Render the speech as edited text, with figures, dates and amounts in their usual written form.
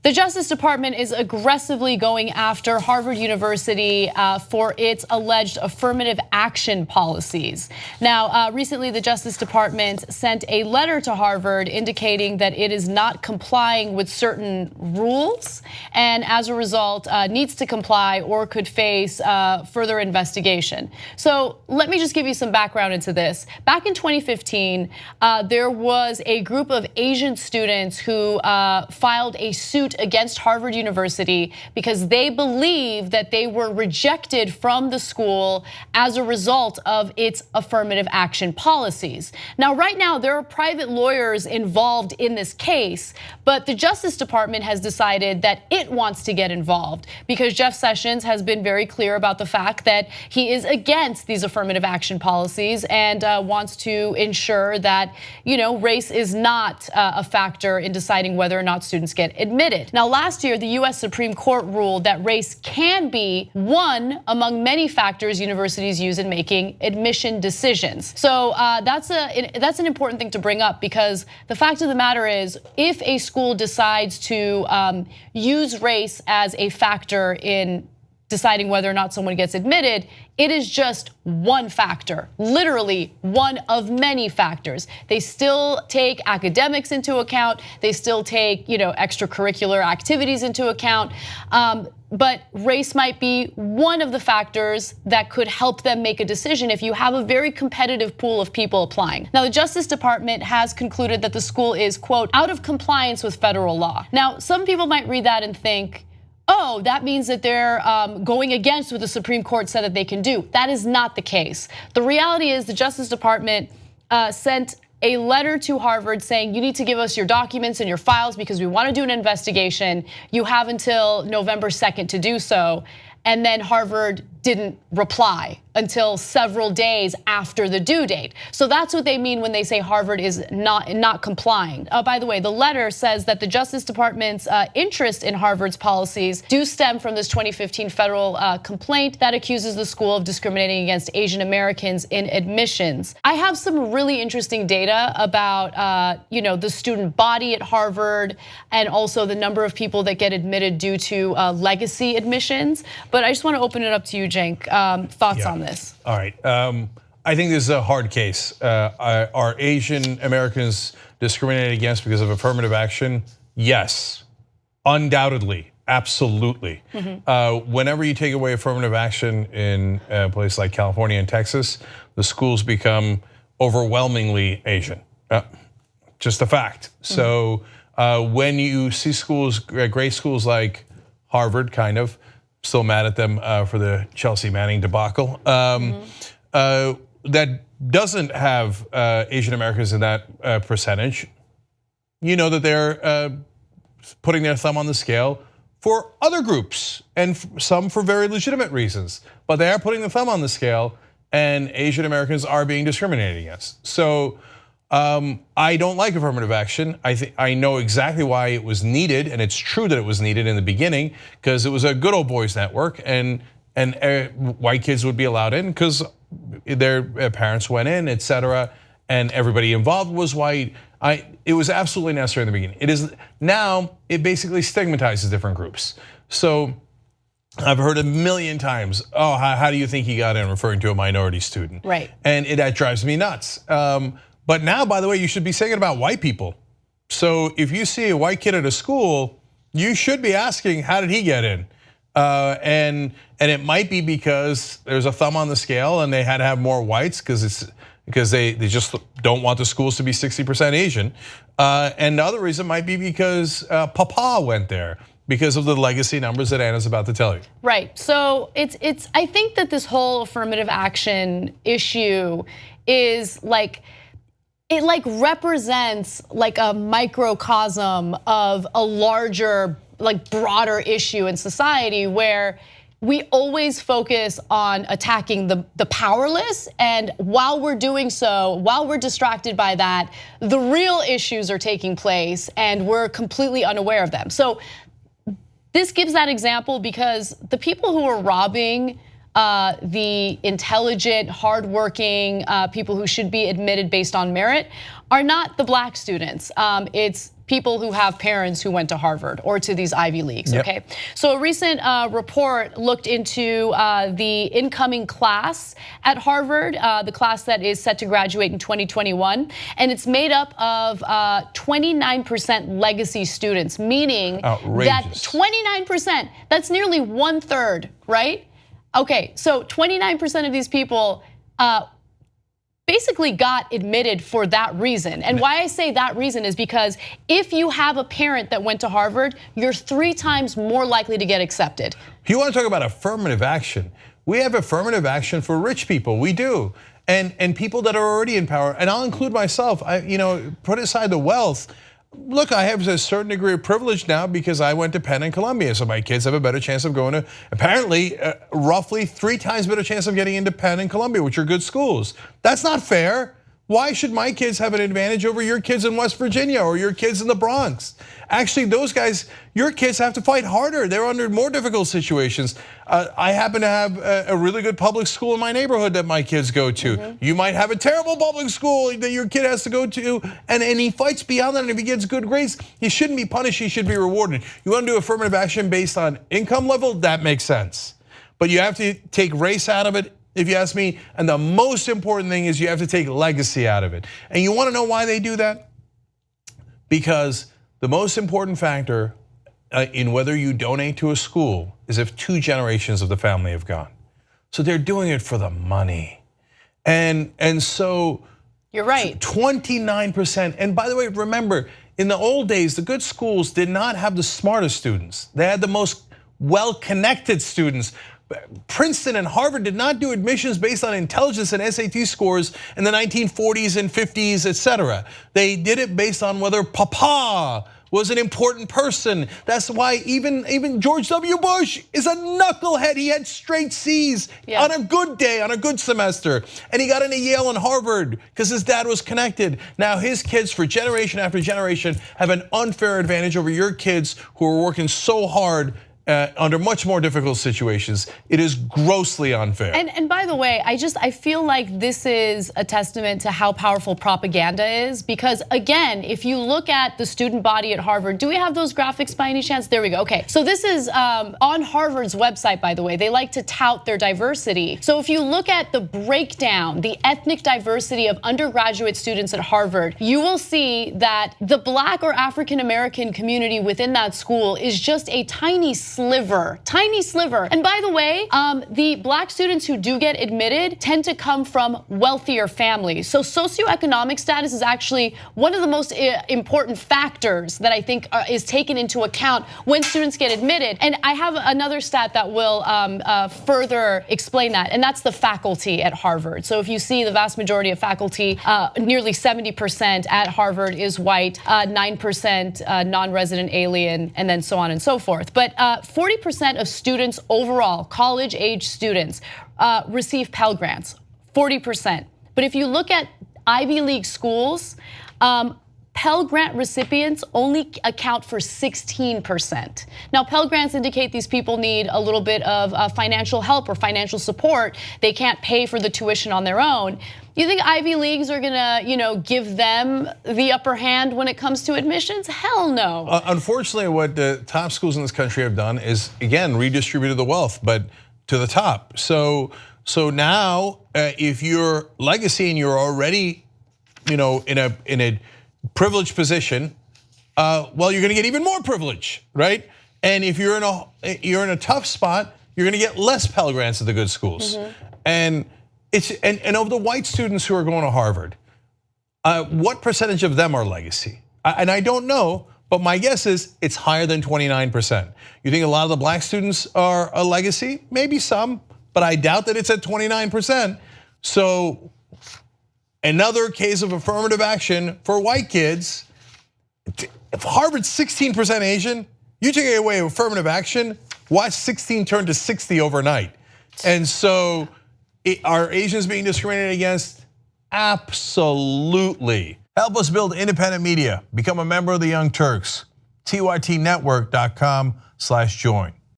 The Justice Department is aggressively going after Harvard University for its alleged affirmative action policies. Now, recently the Justice Department sent a letter to Harvard indicating that it is not complying with certain rules and as a result needs to comply or could face further investigation. So let me just give you some background into this. Back in 2015, there was a group of Asian students who filed a suit against Harvard University because they believe that they were rejected from the school as a result of its affirmative action policies. Now, right now, there are private lawyers involved in this case, but the Justice Department has decided that it wants to get involved because Jeff Sessions has been very clear about the fact that he is against these affirmative action policies and wants to ensure that, race is not a factor in deciding whether or not students get admitted. Now, last year, the US Supreme Court ruled that race can be one among many factors universities use in making admission decisions. So that's an important thing to bring up because the fact of the matter is, if a school decides to use race as a factor in deciding whether or not someone gets admitted, it is just one factor, literally one of many factors. They still take academics into account, they still take extracurricular activities into account, but race might be one of the factors that could help them make a decision if you have a very competitive pool of people applying. Now, the Justice Department has concluded that the school is, quote, out of compliance with federal law. Now, some people might read that and think, oh, that means that they're going against what the Supreme Court said that they can do. That is not the case. The reality is the Justice Department sent a letter to Harvard saying you need to give us your documents and your files because we want to do an investigation. You have until November 2nd to do so. And then Harvard didn't reply until several days after the due date. So that's what they mean when they say Harvard is not complying. By the way, the letter says that the Justice Department's interest in Harvard's policies do stem from this 2015 federal complaint that accuses the school of discriminating against Asian Americans in admissions. I have some really interesting data about the student body at Harvard and also the number of people that get admitted due to legacy admissions. But I just want to open it up to you, Cenk. Thoughts on this? All right. I think this is a hard case. Are Asian Americans discriminated against because of affirmative action? Yes, undoubtedly, absolutely. Whenever you take away affirmative action in a place like California and Texas, the schools become overwhelmingly Asian. Just a fact. So when you see schools, great schools like Harvard, kind of, still mad at them for the Chelsea Manning debacle, that doesn't have Asian Americans in that percentage. You know that they're putting their thumb on the scale for other groups and some for very legitimate reasons, but they are putting the thumb on the scale and Asian Americans are being discriminated against. So I don't like affirmative action. I know exactly why it was needed, and it's true that it was needed in the beginning because it was a good old boys network, and white kids would be allowed in because their parents went in, etc., and everybody involved was white. It was absolutely necessary in the beginning. It is now. It basically stigmatizes different groups. So I've heard a million times, oh, how do you think he got in, referring to a minority student? Right. And that drives me nuts. But now, by the way, you should be saying it about white people. So if you see a white kid at a school, you should be asking, how did he get in? And it might be because there's a thumb on the scale and they had to have more whites because they just don't want the schools to be 60% Asian. And the other reason might be because Papa went there because of the legacy numbers that Anna's about to tell you. Right, so I think that this whole affirmative action issue is it represents a microcosm of a larger, broader issue in society where we always focus on attacking the powerless, and while we're doing so, while we're distracted by that, the real issues are taking place and we're completely unaware of them. So this gives that example because the people who are robbing the intelligent, hardworking people who should be admitted based on merit are not the black students. It's people who have parents who went to Harvard or to these Ivy Leagues, okay? So a recent report looked into the incoming class at Harvard, the class that is set to graduate in 2021, and it's made up of 29% legacy students, meaning that 29%, that's nearly 1/3, right? Okay, so 29% of these people basically got admitted for that reason. And why I say that reason is because if you have a parent that went to Harvard, you're 3 times more likely to get accepted. If you want to talk about affirmative action, we have affirmative action for rich people, we do. And people that are already in power, and I'll include myself, put aside the wealth. Look, I have a certain degree of privilege now because I went to Penn and Columbia, so my kids have a better chance of going to, apparently, roughly 3 times better chance of getting into Penn and Columbia, which are good schools. That's not fair. Why should my kids have an advantage over your kids in West Virginia or your kids in the Bronx? Actually, those guys, your kids have to fight harder. They're under more difficult situations. I happen to have a really good public school in my neighborhood that my kids go to. You might have a terrible public school that your kid has to go to, and he fights beyond that, and if he gets good grades, he shouldn't be punished, he should be rewarded. You want to do affirmative action based on income level? That makes sense. But you have to take race out of it, if you ask me, and the most important thing is you have to take legacy out of it. And you want to know why they do that? Because the most important factor in whether you donate to a school is if 2 generations of the family have gone. So they're doing it for the money. And so you're right. 29%. And by the way, remember, in the old days, the good schools did not have the smartest students. They had the most well-connected students. Princeton and Harvard did not do admissions based on intelligence and SAT scores in the 1940s and 50s, etc. They did it based on whether Papa was an important person. That's why even George W. Bush is a knucklehead. He had straight C's on a good day, on a good semester. And he got into Yale and Harvard because his dad was connected. Now his kids, for generation after generation, have an unfair advantage over your kids who are working so hard under much more difficult situations. It is grossly unfair. And by the way, I feel like this is a testament to how powerful propaganda is, because again, if you look at the student body at Harvard, do we have those graphics by any chance? There we go, okay. So this is on Harvard's website, by the way. They like to tout their diversity. So if you look at the breakdown, the ethnic diversity of undergraduate students at Harvard, you will see that the Black or African American community within that school is just a tiny sliver. And by the way, the Black students who do get admitted tend to come from wealthier families. So socioeconomic status is actually one of the most important factors that I think is taken into account when students get admitted. And I have another stat that will further explain that, and that's the faculty at Harvard. So if you see the vast majority of faculty, nearly 70% at Harvard is white, 9% non-resident alien, and then so on and so forth. But 40% of students overall, college-age students, receive Pell Grants, 40%. But if you look at Ivy League schools, Pell Grant recipients only account for 16%. Now, Pell Grants indicate these people need a little bit of financial help or financial support. They can't pay for the tuition on their own. You think Ivy Leagues are gonna, give them the upper hand when it comes to admissions? Hell no. Unfortunately, what the top schools in this country have done is, again, redistributed the wealth, but to the top. So now, if you're legacy and you're already, in a privileged position, well, you're gonna get even more privilege, right? And if you're in a tough spot, you're gonna get less Pell Grants at the good schools. And of the white students who are going to Harvard, what percentage of them are legacy? And I don't know, but my guess is it's higher than 29%. You think a lot of the Black students are a legacy? Maybe some, but I doubt that it's at 29%. So another case of affirmative action for white kids. If Harvard's 16% Asian, you take away affirmative action, watch 16 turn to 60 overnight. And so, are Asians being discriminated against? Absolutely. Help us build independent media. Become a member of the Young Turks. TYTnetwork.com/join.